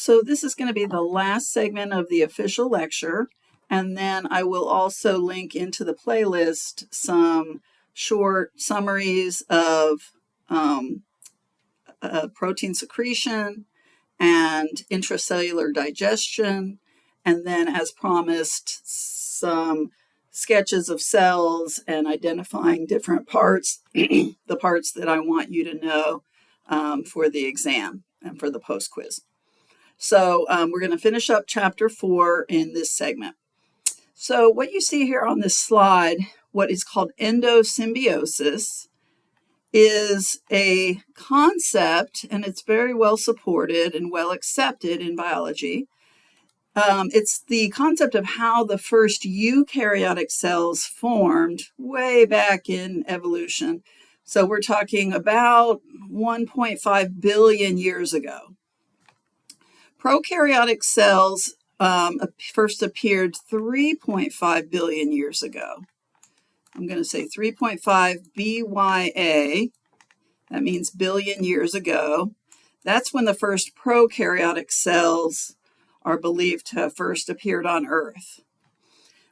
So this is going to be the last segment of the official lecture, and then I will also link into the playlist some short summaries of protein secretion and intracellular digestion, and then, as promised, some sketches of cells and identifying different parts, the parts that I want you to know for the exam and for the post-quiz. So we're going to finish up chapter 4 in this segment. So what you see here on this slide, what is called endosymbiosis, is a concept, and it's very well supported and well accepted in biology. It's the concept of how the first eukaryotic cells formed way back in evolution. So we're talking about 1.5 billion years ago. Prokaryotic cells first appeared 3.5 billion years ago. I'm going to say 3.5 BYA. That means billion years ago. That's when the first prokaryotic cells are believed to have first appeared on Earth.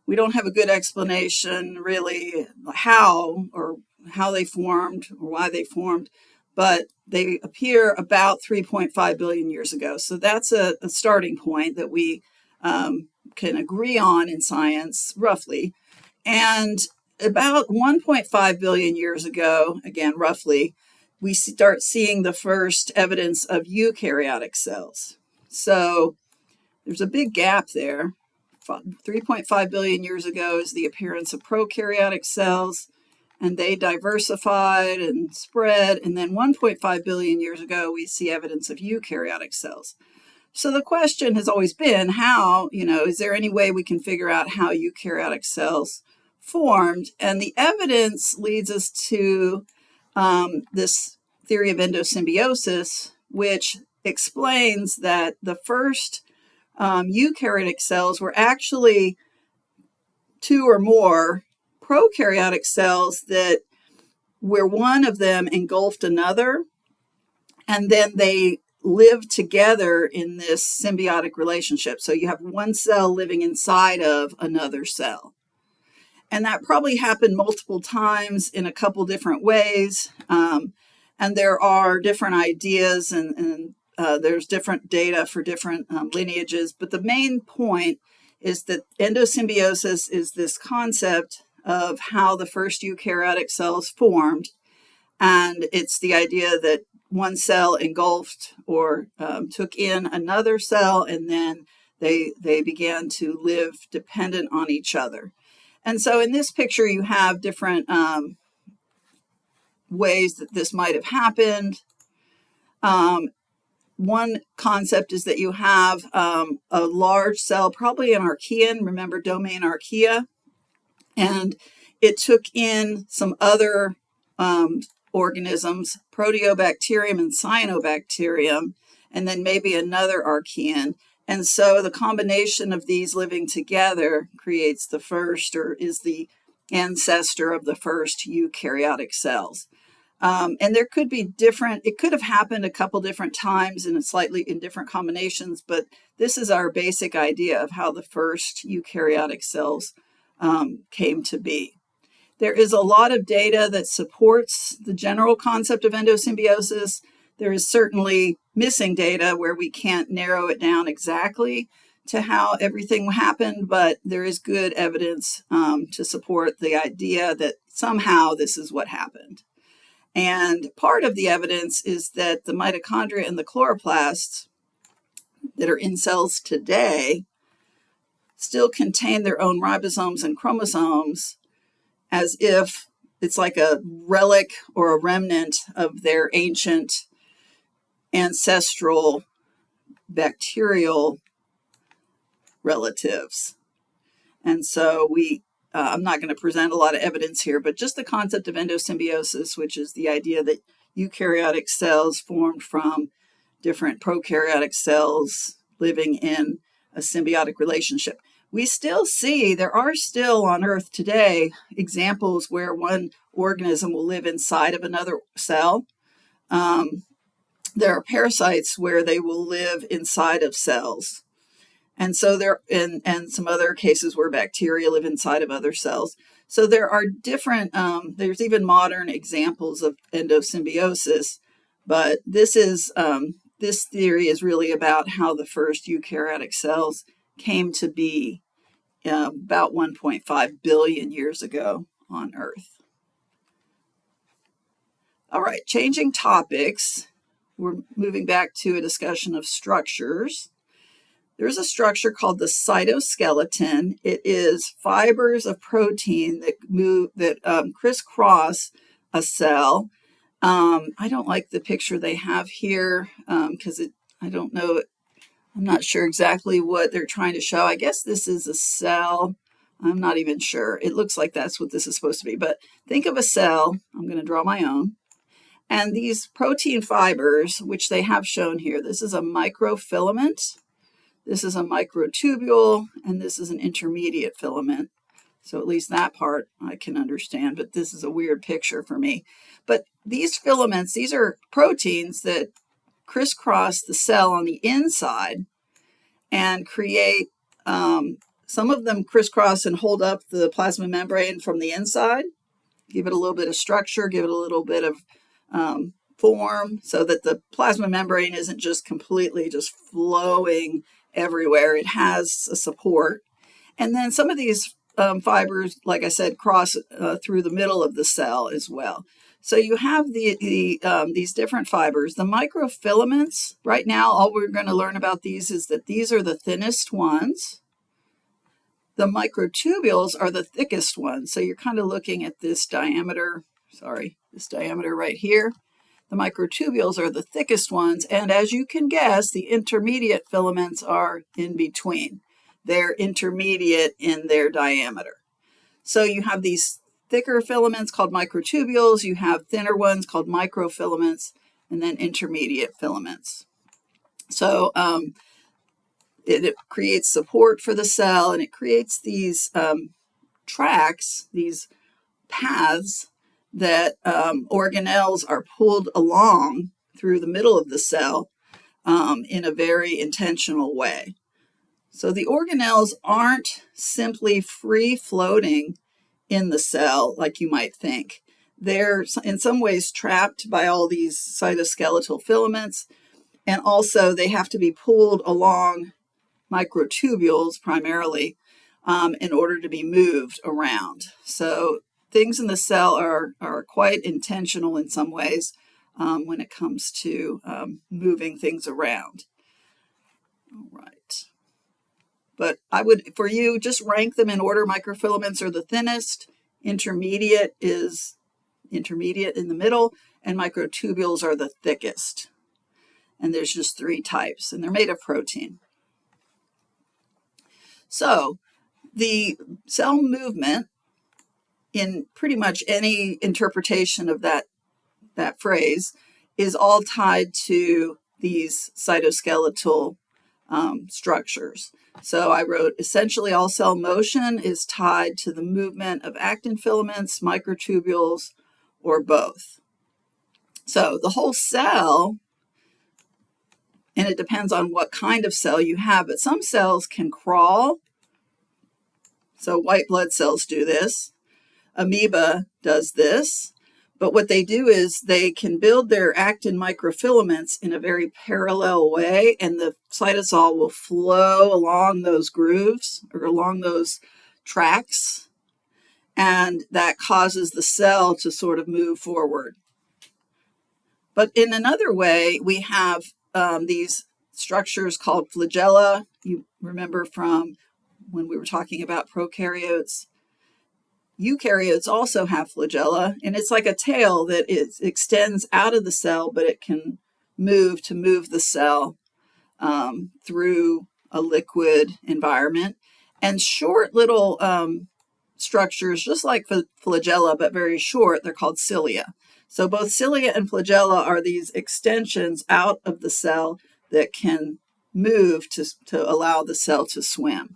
We don't have a good explanation really how they formed or why they formed, but they appear about 3.5 billion years ago. So that's a starting point that we can agree on in science, roughly. And about 1.5 billion years ago, again, roughly, we start seeing the first evidence of eukaryotic cells. So there's a big gap there. 3.5 billion years ago is the appearance of prokaryotic cells, and they diversified and spread. And then 1.5 billion years ago, we see evidence of eukaryotic cells. So the question has always been how, is there any way we can figure out how eukaryotic cells formed? And the evidence leads us to this theory of endosymbiosis, which explains that the first eukaryotic cells were actually two or more prokaryotic cells where one of them engulfed another, and then they live together in this symbiotic relationship. So you have one cell living inside of another cell. And that probably happened multiple times in a couple different ways. And there are different ideas and there's different data for different lineages. But the main point is that endosymbiosis is this concept of how the first eukaryotic cells formed. And it's the idea that one cell engulfed or took in another cell, and then they began to live dependent on each other. And so in this picture, you have different ways that this might have happened. One concept is that you have a large cell, probably an archaean, remember domain archaea, and it took in some other organisms, proteobacterium and cyanobacterium, and then maybe another archaean. And so the combination of these living together creates the first, or is the ancestor of the first eukaryotic cells. And there could be it could have happened a couple different times in different combinations, but this is our basic idea of how the first eukaryotic cells came to be. There is a lot of data that supports the general concept of endosymbiosis. There is certainly missing data where we can't narrow it down exactly to how everything happened, but there is good evidence to support the idea that somehow this is what happened. And part of the evidence is that the mitochondria and the chloroplasts that are in cells today still contain their own ribosomes and chromosomes, as if it's like a relic or a remnant of their ancient ancestral bacterial relatives. And so I'm not going to present a lot of evidence here, but just the concept of endosymbiosis, which is the idea that eukaryotic cells formed from different prokaryotic cells living in a symbiotic relationship. We still see, there are still on Earth today examples where one organism will live inside of another cell. there are parasites where they will live inside of cells. And so and some other cases where bacteria live inside of other cells. So there are different, there's even modern examples of endosymbiosis, but this theory is really about how the first eukaryotic cells came to be about 1.5 billion years ago on Earth. All right, changing topics. We're moving back to a discussion of structures. There's a structure called the cytoskeleton. It is fibers of protein that crisscross a cell. I don't like the picture they have here because I don't know. I'm not sure exactly what they're trying to show. I guess this is a cell. I'm not even sure. It looks like that's what this is supposed to be. But think of a cell. I'm going to draw my own. And these protein fibers, which they have shown here, this is a microfilament. This is a microtubule, and this is an intermediate filament. So at least that part I can understand, but this is a weird picture for me. But these filaments, these are proteins that crisscross the cell on the inside and create, some of them crisscross and hold up the plasma membrane from the inside, give it a little bit of structure, give it a little bit of form so that the plasma membrane isn't just completely just flowing everywhere. It has a support. And then some of these fibers, like I said, cross through the middle of the cell as well. So you have these different fibers. The microfilaments, right now, all we're going to learn about these is that these are the thinnest ones. The microtubules are the thickest ones. So you're kind of looking at this diameter right here. The microtubules are the thickest ones, and as you can guess, the intermediate filaments are in between. They're intermediate in their diameter. So you have these thicker filaments called microtubules, you have thinner ones called microfilaments, and then intermediate filaments. So it creates support for the cell, and it creates these tracks, these paths that organelles are pulled along through the middle of the cell in a very intentional way. So the organelles aren't simply free floating in the cell like you might think. They're in some ways trapped by all these cytoskeletal filaments, and also they have to be pulled along microtubules primarily in order to be moved around. So things in the cell are quite intentional in some ways when it comes to moving things around. All right. But I would, for you, just rank them in order. Microfilaments are the thinnest, intermediate is intermediate in the middle, and microtubules are the thickest. And there's just 3 types, and they're made of protein. So the cell movement, in pretty much any interpretation of that phrase, is all tied to these cytoskeletal structures. So I wrote, essentially all cell motion is tied to the movement of actin filaments, microtubules, or both. So the whole cell, and it depends on what kind of cell you have, but some cells can crawl. So white blood cells do this. Amoeba does this, but what they do is they can build their actin microfilaments in a very parallel way, and the cytosol will flow along those grooves or along those tracks, and that causes the cell to sort of move forward. But in another way, we have these structures called flagella. You remember from when we were talking about prokaryotes. Eukaryotes also have flagella, and it's like a tail that extends out of the cell, but it can move the cell through a liquid environment. And short little structures, just like flagella, but very short, they're called cilia. So both cilia and flagella are these extensions out of the cell that can move to allow the cell to swim.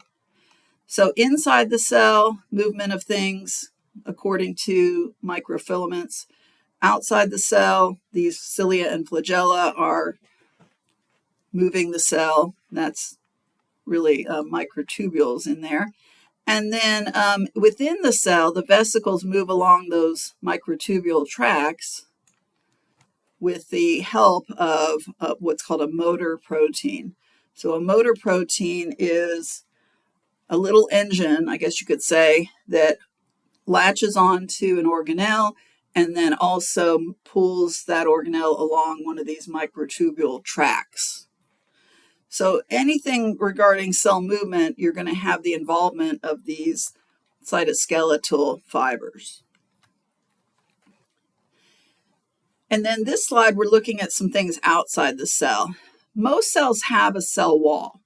So inside the cell, movement of things according to microfilaments. outside the cell, these cilia and flagella are moving the cell. That's really microtubules in there. And then within the cell, the vesicles move along those microtubule tracks with the help of what's called a motor protein. So a motor protein is a little engine, I guess you could say, that latches onto an organelle and then also pulls that organelle along one of these microtubule tracks. So anything regarding cell movement, you're going to have the involvement of these cytoskeletal fibers. And then this slide, we're looking at some things outside the cell. Most cells have a cell wall,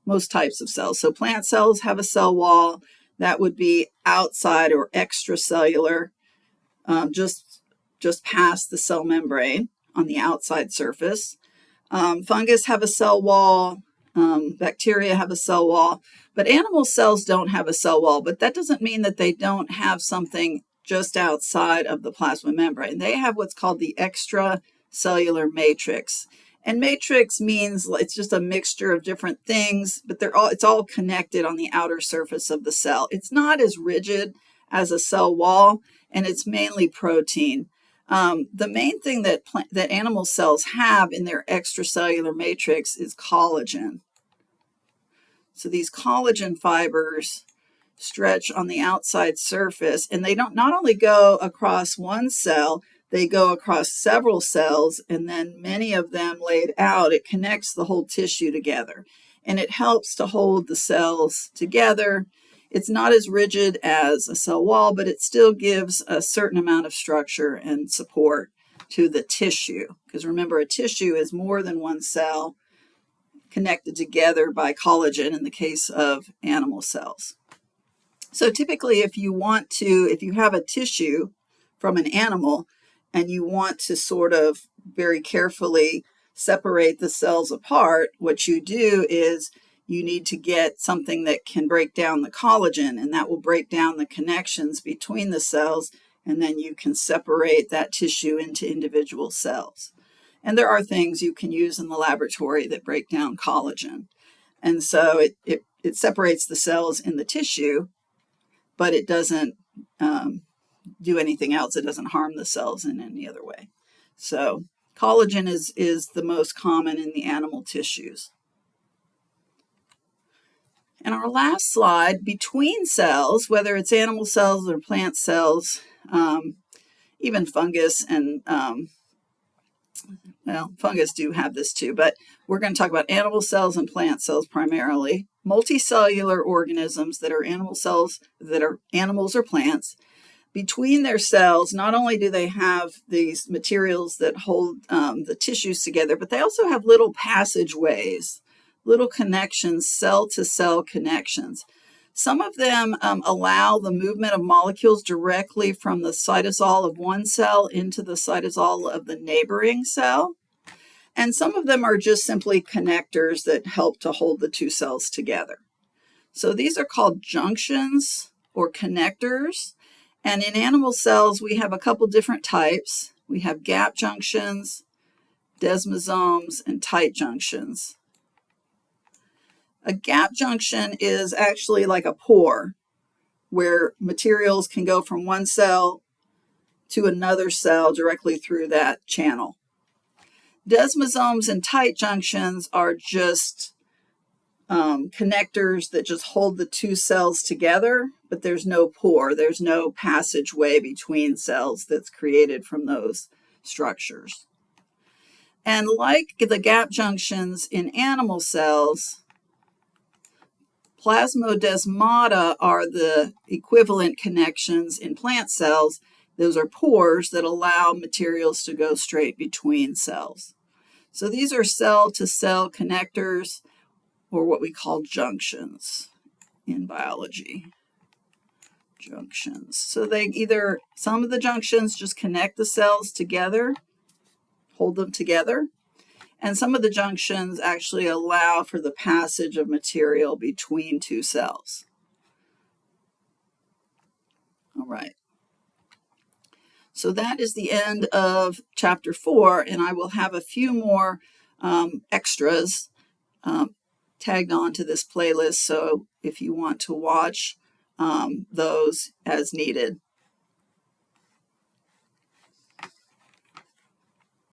most types of cells. So plant cells have a cell wall that would be outside or extracellular, just past the cell membrane on the outside surface. Fungus have a cell wall, bacteria have a cell wall, but animal cells don't have a cell wall. But that doesn't mean that they don't have something just outside of the plasma membrane. They have what's called the extracellular matrix. And matrix means it's just a mixture of different things, but it's all connected on the outer surface of the cell. It's not as rigid as a cell wall, and it's mainly protein. The main thing that animal cells have in their extracellular matrix is collagen. So these collagen fibers stretch on the outside surface, and they don't not only go across one cell, they go across several cells, and then many of them laid out. It connects the whole tissue together, and it helps to hold the cells together. It's not as rigid as a cell wall, but it still gives a certain amount of structure and support to the tissue. Because remember, a tissue is more than one cell connected together by collagen in the case of animal cells. So typically, if you have a tissue from an animal and you want to sort of very carefully separate the cells apart, what you do is you need to get something that can break down the collagen, and that will break down the connections between the cells, and then you can separate that tissue into individual cells. And there are things you can use in the laboratory that break down collagen. And so it separates the cells in the tissue, but it doesn't do anything else. It doesn't harm the cells in any other way. So collagen is the most common in the animal tissues. And our last slide, between cells, whether it's animal cells or plant cells, even fungus and, fungus do have this too, but we're going to talk about animal cells and plant cells primarily. Multicellular organisms that are animal cells, that are animals or plants. Between their cells, not only do they have these materials that hold the tissues together, but they also have little passageways, little connections, cell-to-cell connections. Some of them allow the movement of molecules directly from the cytosol of one cell into the cytosol of the neighboring cell. And some of them are just simply connectors that help to hold the two cells together. So these are called junctions or connectors. And in animal cells, we have a couple different types. We have gap junctions, desmosomes, and tight junctions. A gap junction is actually like a pore where materials can go from one cell to another cell directly through that channel. Desmosomes and tight junctions are just connectors that just hold the two cells together, but there's no pore, there's no passageway between cells that's created from those structures. And like the gap junctions in animal cells, plasmodesmata are the equivalent connections in plant cells. Those are pores that allow materials to go straight between cells. So these are cell-to-cell connectors, or what we call junctions in biology. Junctions. So some of the junctions just connect the cells together, hold them together, and some of the junctions actually allow for the passage of material between two cells. All right. So that is the end of chapter 4, and I will have a few more extras tagged on to this playlist. So if you want to watch those as needed.